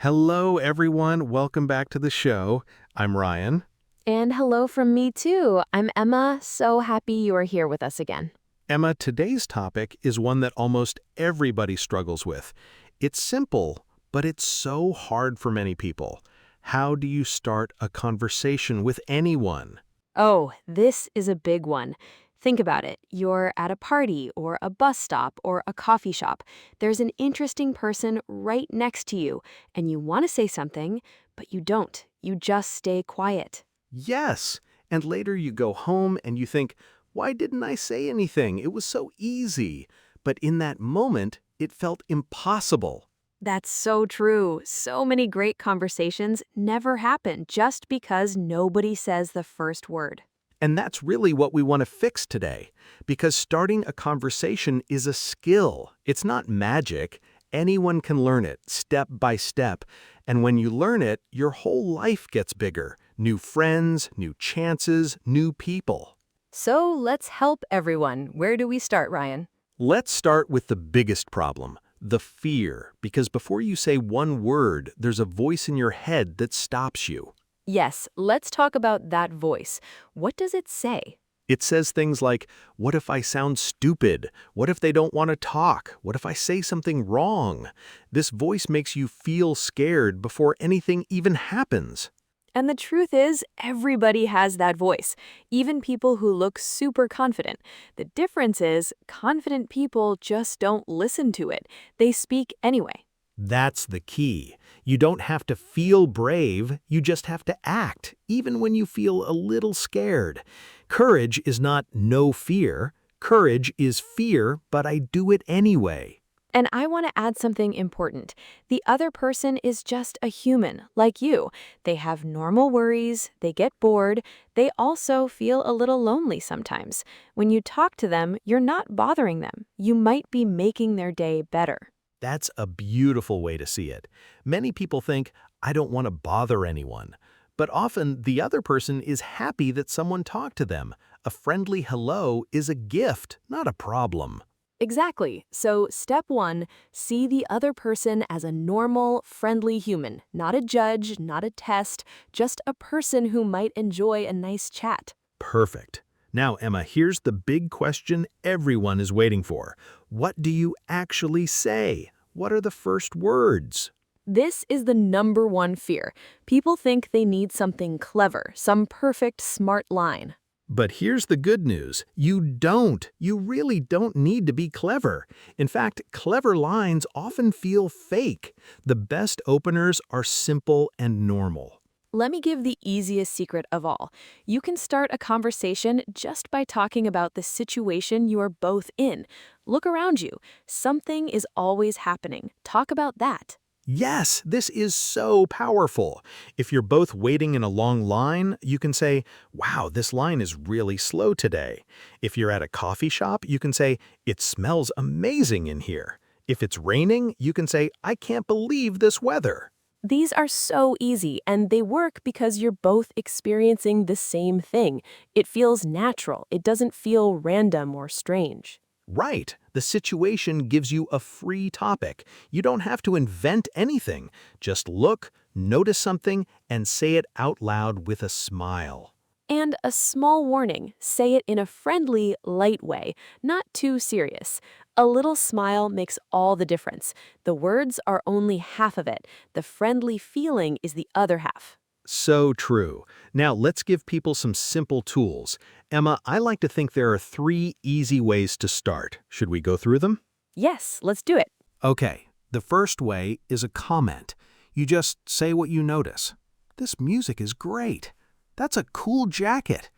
Hello, everyone. Welcome back to the show. I'm Ryan. And hello from me too. I'm Emma. So happy you are here with us again. Emma, today's topic is one that almost everybody struggles with. It's simple, but it's so hard for many people. How do you start a conversation with anyone? Oh, this is a big one. Think about it. You're at a party or a bus stop or a coffee shop. There's an interesting person right next to you, and you want to say something, but you don't. You just stay quiet. Yes. And later you go home and you think, why didn't I say anything? It was so easy. But in that moment, it felt impossible. That's so true. So many great conversations never happen just because nobody says the first word. And that's really what we want to fix today, because starting a conversation is a skill. It's not magic. Anyone can learn it, step by step. And when you learn it, your whole life gets bigger. New friends, new chances, new people. So let's help everyone. Where do we start, Ryan? Let's start with the biggest problem, the fear, because before you say one word, there's a voice in your head that stops you. Yes, let's talk about that voice. What does it say? It says things like, what if I sound stupid? What if they don't want to talk? What if I say something wrong? This voice makes you feel scared before anything even happens. And the truth is, everybody has that voice, even people who look super confident. The difference is, confident people just don't listen to it. They speak anyway. That's the key. You don't have to feel brave, you just have to act, even when you feel a little scared. Courage is not no fear. Courage is fear, but I do it anyway. And I want to add something important. The other person is just a human, like you. They have normal worries, they get bored, they also feel a little lonely sometimes. When you talk to them, you're not bothering them. You might be making their day better. That's a beautiful way to see it. Many people think, I don't want to bother anyone. But often the other person is happy that someone talked to them. A friendly hello is a gift, not a problem. Exactly. So, step one, see the other person as a normal, friendly human, not a judge, not a test, just a person who might enjoy a nice chat. Perfect. Now, Emma, here's the big question everyone is waiting for. What do you actually say? What are the first words? This is the number one fear. People think they need something clever, some perfect, smart line. But here's the good news. You don't. You really don't need to be clever. In fact, clever lines often feel fake. The best openers are simple and normal. Let me give the easiest secret of all. You can start a conversation just by talking about the situation you are both in. Look around you. Something is always happening. Talk about that. Yes, this is so powerful. If you're both waiting in a long line, you can say, wow, this line is really slow today. If you're at a coffee shop, you can say, it smells amazing in here. If it's raining, you can say, I can't believe this weather. These are so easy, and they work because you're both experiencing the same thing. It feels natural. It doesn't feel random or strange. Right. The situation gives you a free topic. You don't have to invent anything. Just look, notice something, and say it out loud with a smile. And a small warning, say it in a friendly, light way, not too serious. A little smile makes all the difference. The words are only half of it. The friendly feeling is the other half. So true. Now let's give people some simple tools. Emma, I like to think there are 3 easy ways to start. Should we go through them? Yes, let's do it. Okay. The first way is a comment. You just say what you notice. This music is great. That's a cool jacket.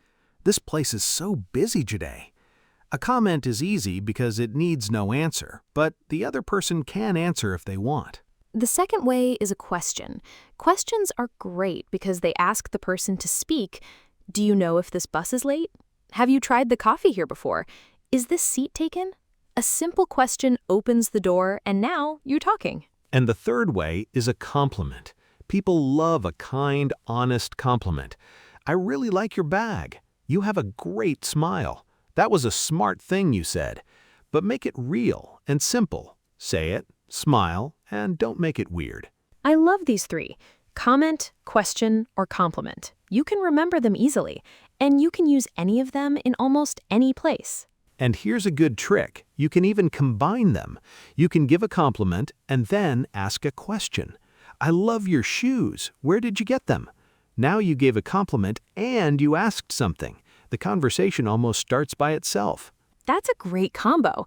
This place is so busy today. A comment is easy because it needs no answer, but the other person can answer if they want. The second way is a question. Questions are great because they ask the person to speak. Do you know if this bus is late? Have you tried the coffee here before? Is this seat taken? A simple question opens the door, and now you're talking. And the third way is a compliment. People love a kind, honest compliment. I really like your bag. You have a great smile. That was a smart thing you said. But make it real and simple. Say it, smile, and don't make it weird. I love these three: comment, question, or compliment. You can remember them easily, and you can use any of them in almost any place. And here's a good trick. You can even combine them. You can give a compliment and then ask a question. I love your shoes. Where did you get them? Now you gave a compliment and you asked something. The conversation almost starts by itself. That's a great combo.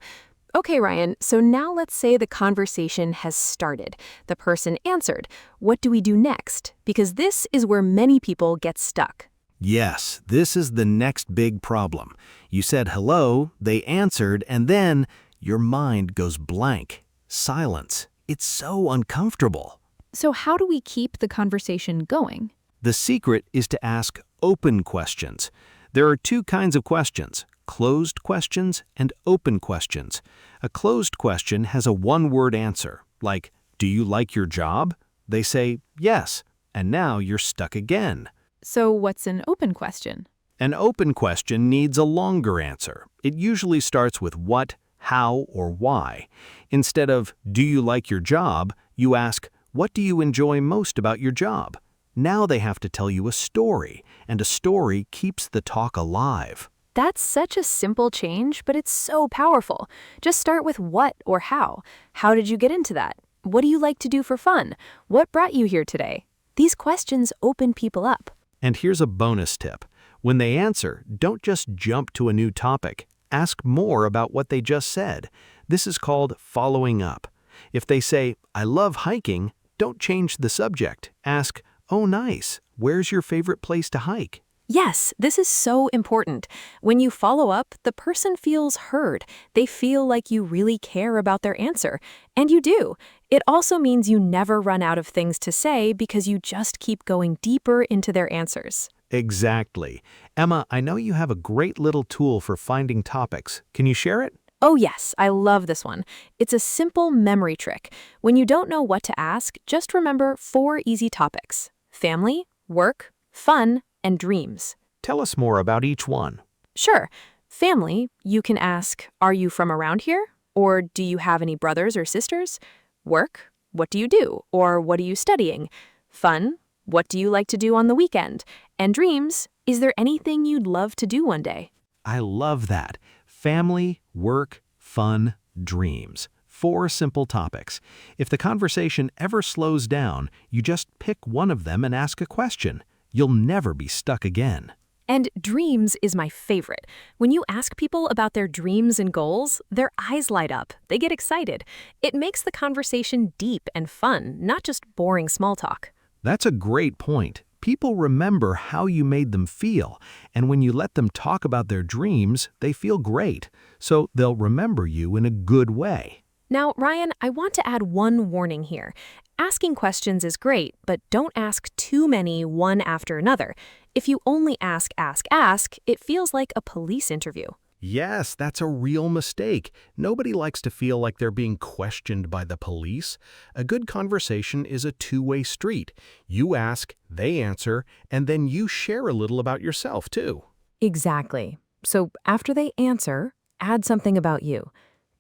Okay, Ryan, so now let's say the conversation has started. The person answered. What do we do next? Because this is where many people get stuck. Yes, this is the next big problem. You said hello, they answered, and then your mind goes blank. Silence. It's so uncomfortable. So how do we keep the conversation going? The secret is to ask open questions. There are two kinds of questions: closed questions and open questions. A closed question has a one-word answer, like, "Do you like your job?" They say, "Yes," and now you're stuck again. So what's an open question? An open question needs a longer answer. It usually starts with what, how, or why. Instead of, "Do you like your job?" you ask, "What do you enjoy most about your job?" Now they have to tell you a story, and a story keeps the talk alive. That's such a simple change, but it's so powerful. Just start with what or how. How did you get into that? What do you like to do for fun? What brought you here today? These questions open people up. And here's a bonus tip. When they answer, don't just jump to a new topic. Ask more about what they just said. This is called following up. If they say, "I love hiking," don't change the subject. Ask, "Oh, nice. Where's your favorite place to hike?" Yes, this is so important. When you follow up, the person feels heard. They feel like you really care about their answer. And you do. It also means you never run out of things to say because you just keep going deeper into their answers. Exactly. Emma, I know you have a great little tool for finding topics. Can you share it? Oh yes, I love this one. It's a simple memory trick. When you don't know what to ask, just remember 4 easy topics: family, work, fun, and dreams. Tell us more about each one. Sure. Family, you can ask, are you from around here? Or do you have any brothers or sisters? Work, what do you do? Or what are you studying? Fun, what do you like to do on the weekend? And dreams, is there anything you'd love to do one day? I love that. Family, work, fun, dreams. 4 simple topics. If the conversation ever slows down, you just pick one of them and ask a question. You'll never be stuck again. And dreams is my favorite. When you ask people about their dreams and goals, their eyes light up. They get excited. It makes the conversation deep and fun, not just boring small talk. That's a great point. People remember how you made them feel, and when you let them talk about their dreams, they feel great. So they'll remember you in a good way. Now, Ryan, I want to add one warning here. Asking questions is great, but don't ask too many one after another. If you only ask, it feels like a police interview. Yes, that's a real mistake. Nobody likes to feel like they're being questioned by the police. A good conversation is a two-way street. You ask, they answer, and then you share a little about yourself, too. Exactly. So after they answer, add something about you.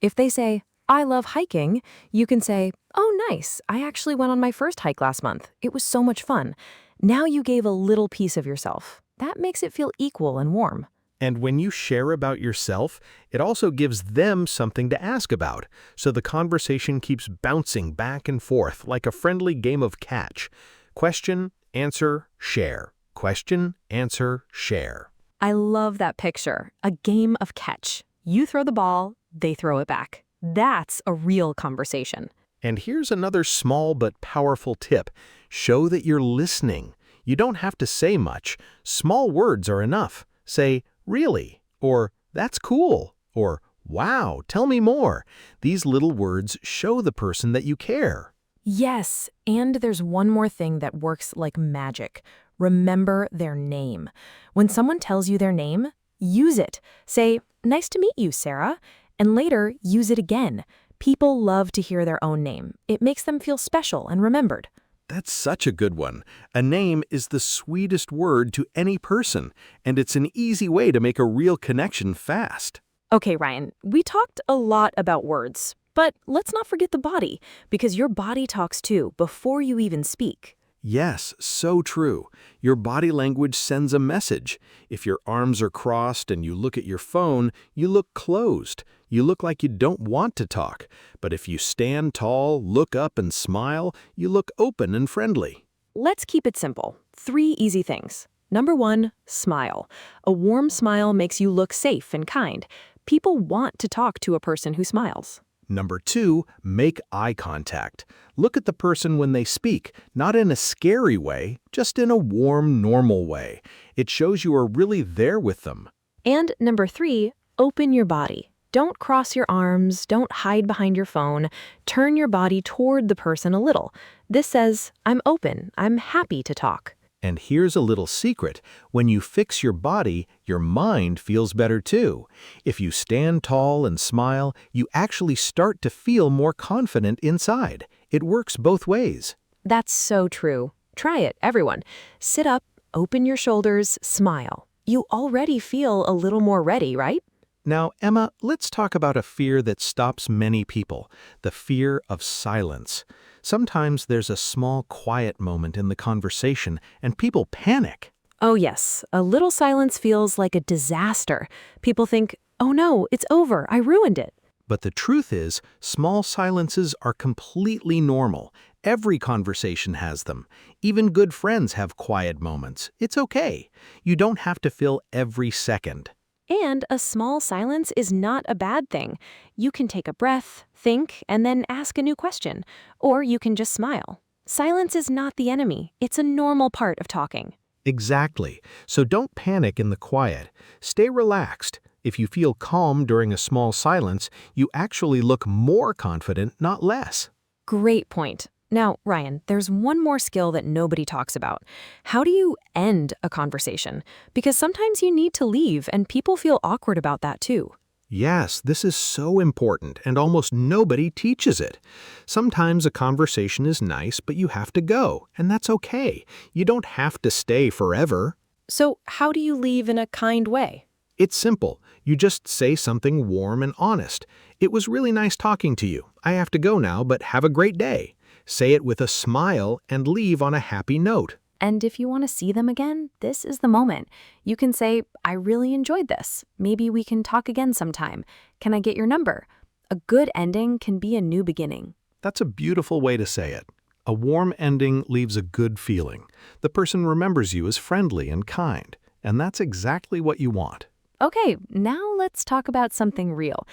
If they say, I love hiking, you can say, oh, nice. I actually went on my first hike last month. It was so much fun. Now you gave a little piece of yourself. That makes it feel equal and warm. And when you share about yourself, it also gives them something to ask about. So the conversation keeps bouncing back and forth like a friendly game of catch. Question, answer, share. Question, answer, share. I love that picture. A game of catch. You throw the ball, they throw it back. That's a real conversation. And here's another small but powerful tip. Show that you're listening. You don't have to say much. Small words are enough. Say, really, or that's cool, or wow, tell me more. These little words show the person that you care. Yes, and there's one more thing that works like magic. Remember their name. When someone tells you their name, use it. Say, nice to meet you, Sarah. And later, use it again. People love to hear their own name. It makes them feel special and remembered. That's such a good one. A name is the sweetest word to any person, and it's an easy way to make a real connection fast. Okay, Ryan, we talked a lot about words. But let's not forget the body, because your body talks too before you even speak. Yes, so true. Your body language sends a message. If your arms are crossed and you look at your phone, you look closed. You look like you don't want to talk. But if you stand tall, look up and smile, you look open and friendly. Let's keep it simple. 3 easy things. Number 1, smile. A warm smile makes you look safe and kind. People want to talk to a person who smiles. Number 2, make eye contact. Look at the person when they speak, not in a scary way, just in a warm, normal way. It shows you are really there with them. And number 3, open your body. Don't cross your arms, don't hide behind your phone. Turn your body toward the person a little. This says, I'm open, I'm happy to talk. And here's a little secret. When you fix your body, your mind feels better too. If you stand tall and smile, you actually start to feel more confident inside. It works both ways. That's so true. Try it, everyone. Sit up, open your shoulders, smile. You already feel a little more ready, right? Now, Emma, let's talk about a fear that stops many people, the fear of silence. Sometimes there's a small quiet moment in the conversation and people panic. Oh yes, a little silence feels like a disaster. People think, oh no, it's over, I ruined it. But the truth is, small silences are completely normal. Every conversation has them. Even good friends have quiet moments. It's okay. You don't have to fill every second. And a small silence is not a bad thing. You can take a breath, think, and then ask a new question. Or you can just smile. Silence is not the enemy. It's a normal part of talking. Exactly. So don't panic in the quiet. Stay relaxed. If you feel calm during a small silence, you actually look more confident, not less. Great point. Now, Ryan, there's one more skill that nobody talks about. How do you end a conversation? Because sometimes you need to leave, and people feel awkward about that too. Yes, this is so important, and almost nobody teaches it. Sometimes a conversation is nice, but you have to go, and that's okay. You don't have to stay forever. So, how do you leave in a kind way? It's simple. You just say something warm and honest. It was really nice talking to you. I have to go now, but have a great day. Say it with a smile and leave on a happy note. And if you want to see them again, this is the moment. You can say, I really enjoyed this. Maybe we can talk again sometime. Can I get your number? A good ending can be a new beginning. That's a beautiful way to say it. A warm ending leaves a good feeling. The person remembers you as friendly and kind, and that's exactly what you want. Okay, now let's talk about something real.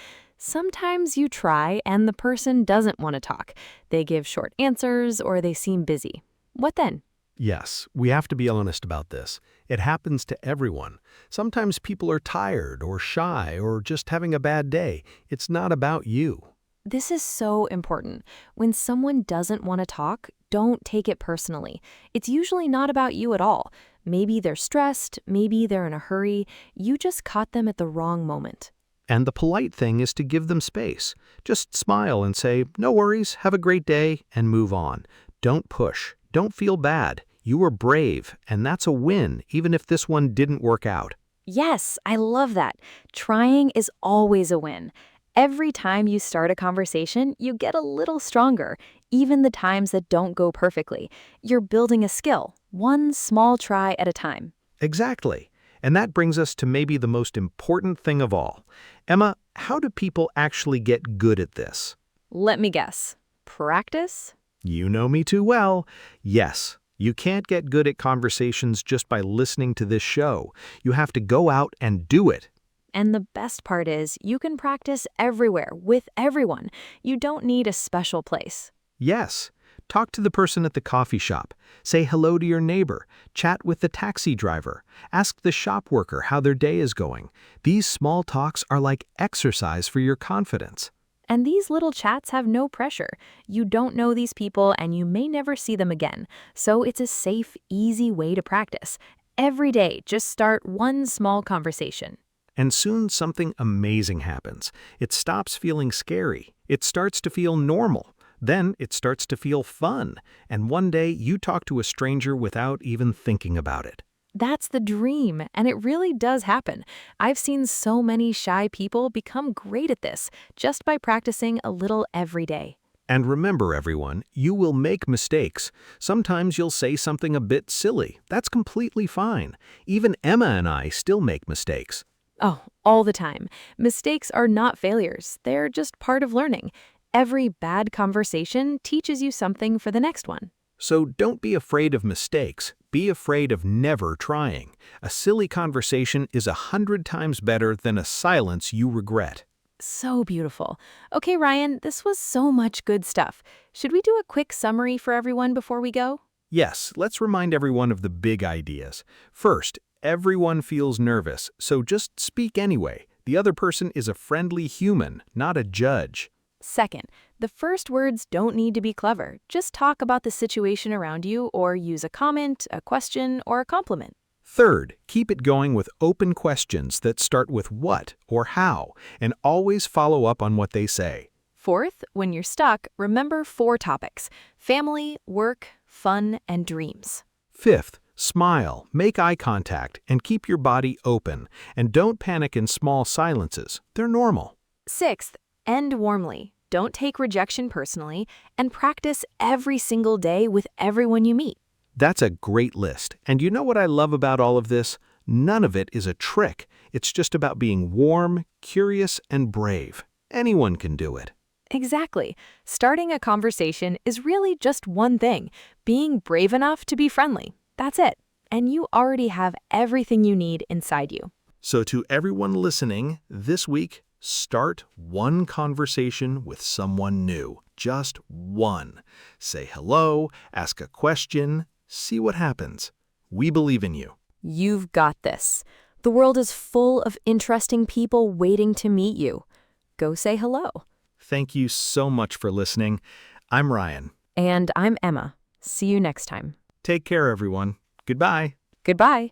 Sometimes you try and the person doesn't want to talk. They give short answers or they seem busy. What then? Yes, we have to be honest about this. It happens to everyone. Sometimes people are tired or shy or just having a bad day. It's not about you. This is so important. When someone doesn't want to talk, don't take it personally. It's usually not about you at all. Maybe they're stressed, maybe they're in a hurry. You just caught them at the wrong moment. And the polite thing is to give them space. Just smile and say, no worries, have a great day, and move on. Don't push. Don't feel bad. You were brave, and that's a win, even if this one didn't work out. Yes, I love that. Trying is always a win. Every time you start a conversation, you get a little stronger, even the times that don't go perfectly. You're building a skill, one small try at a time. Exactly. And that brings us to maybe the most important thing of all. Emma, how do people actually get good at this? Let me guess. Practice? You know me too well. Yes. You can't get good at conversations just by listening to this show. You have to go out and do it. And the best part is, you can practice everywhere, with everyone. You don't need a special place. Yes. Talk to the person at the coffee shop. Say hello to your neighbor. Chat with the taxi driver. Ask the shop worker how their day is going. These small talks are like exercise for your confidence. And these little chats have no pressure. You don't know these people and you may never see them again. So it's a safe, easy way to practice. Every day, just start one small conversation. And soon something amazing happens. It stops feeling scary. It starts to feel normal. Then it starts to feel fun. And one day you talk to a stranger without even thinking about it. That's the dream, and it really does happen. I've seen so many shy people become great at this just by practicing a little every day. And remember, everyone, you will make mistakes. Sometimes you'll say something a bit silly. That's completely fine. Even Emma and I still make mistakes. Oh, all the time. Mistakes are not failures, they're just part of learning. Every bad conversation teaches you something for the next one. So don't be afraid of mistakes. Be afraid of never trying. A silly conversation is 100 times better than a silence you regret. So beautiful. Okay, Ryan, this was so much good stuff. Should we do a quick summary for everyone before we go? Yes, let's remind everyone of the big ideas. First, everyone feels nervous, so just speak anyway. The other person is a friendly human, not a judge. Second, the first words don't need to be clever. Just talk about the situation around you or use a comment, a question, or a compliment. Third, keep it going with open questions that start with what or how, and always follow up on what they say. Fourth, when you're stuck, remember 4 topics: family, work, fun, and dreams. Fifth, smile, make eye contact, and keep your body open. And don't panic in small silences. They're normal. Sixth, end warmly. Don't take rejection personally, and practice every single day with everyone you meet. That's a great list. And you know what I love about all of this? None of it is a trick. It's just about being warm, curious, and brave. Anyone can do it. Exactly. Starting a conversation is really just one thing: being brave enough to be friendly. That's it. And you already have everything you need inside you. So to everyone listening, this week, start one conversation with someone new. Just one. Say hello, ask a question, see what happens. We believe in you. You've got this. The world is full of interesting people waiting to meet you. Go say hello. Thank you so much for listening. I'm Ryan. And I'm Emma. See you next time. Take care, everyone. Goodbye. Goodbye.